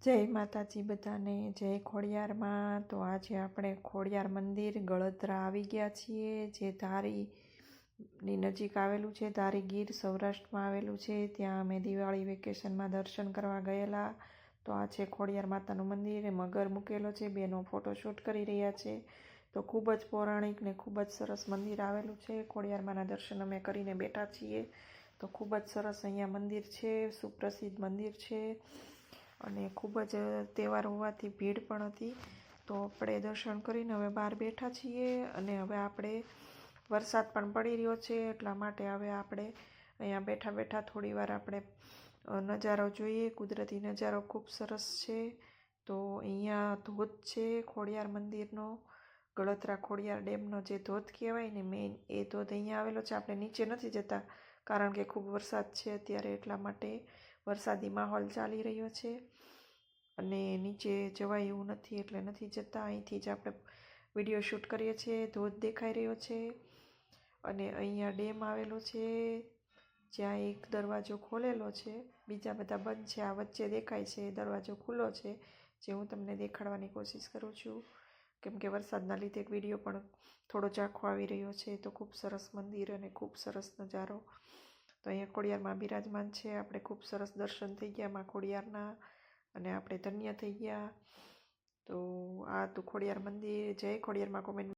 જય માતાજી બધાને, જય ખોડિયારમાં। તો આજે આપણે ખોડિયાર મંદિર ગળતરા આવી ગયા છીએ, જે ધારીની નજીક આવેલું છે। ધારી ગીર સૌરાષ્ટ્રમાં આવેલું છે। ત્યાં અમે દિવાળી વેકેશનમાં દર્શન કરવા ગયેલા। તો આ છે ખોડિયાર માતાનું મંદિર, મગર મૂકેલો છે, બેનો ફોટોશૂટ કરી રહ્યા છે। તો ખૂબ જ પૌરાણિક ને ખૂબ જ સરસ મંદિર આવેલું છે। ખોડિયારમાંના દર્શન અમે કરીને બેઠા છીએ। તો ખૂબ જ સરસ અહીંયા મંદિર છે, સુપ્રસિદ્ધ મંદિર છે અને ખૂબ જ તહેવાર હોવાથી ભીડ પણ હતી। તો આપણે દર્શન કરીને હવે બહાર બેઠા છીએ અને હવે આપણે વરસાદ પણ પડી રહ્યો છે, એટલા માટે હવે આપણે અહીંયા બેઠા બેઠા થોડી વાર આપણે નજારો જોઈએ। કુદરતી નજારો ખૂબ સરસ છે। તો અહીંયા ધોધ છે ખોડિયાર મંદિરનો, ગળતરા ખોડિયાર ડેમનો જે ધોધ કહેવાય ને મેઇન, એ ધોધ અહીંયા આવેલો છે। આપણે નીચે નથી જતા કારણ કે ખૂબ વરસાદ છે અત્યારે, એટલા માટે વરસાદી માહોલ ચાલી રહ્યો છે અને નીચે જવાય એવું નથી એટલે નથી જતા। અહીંથી જ આપણે વિડીયો શૂટ કરીએ છીએ। ધોધ દેખાઈ રહ્યો છે અને અહીંયા ડેમ આવેલો છે, જ્યાં એક દરવાજો ખોલેલો છે, બીજા બધા બંધ છે। આ વચ્ચે દેખાય છે એ દરવાજો ખુલ્લો છે, જે હું તમને દેખાડવાની કોશિશ કરું છું, કેમ કે વરસાદના લીધે વિડીયો પણ થોડો ઝાંખો આવી રહ્યો છે। તો ખૂબ સરસ મંદિર અને ખૂબ સરસ નજારો। તો અહીંયા ખોડિયારમાં બિરાજમાન છે। આપણે ખૂબ સરસ દર્શન થઈ ગયા માં ખોડિયારના અને આપણે ધન્ય થઈ ગયા। તો આ તો ખોડિયાર મંદિર, જય ખોડિયારમાં કોમેન્ટ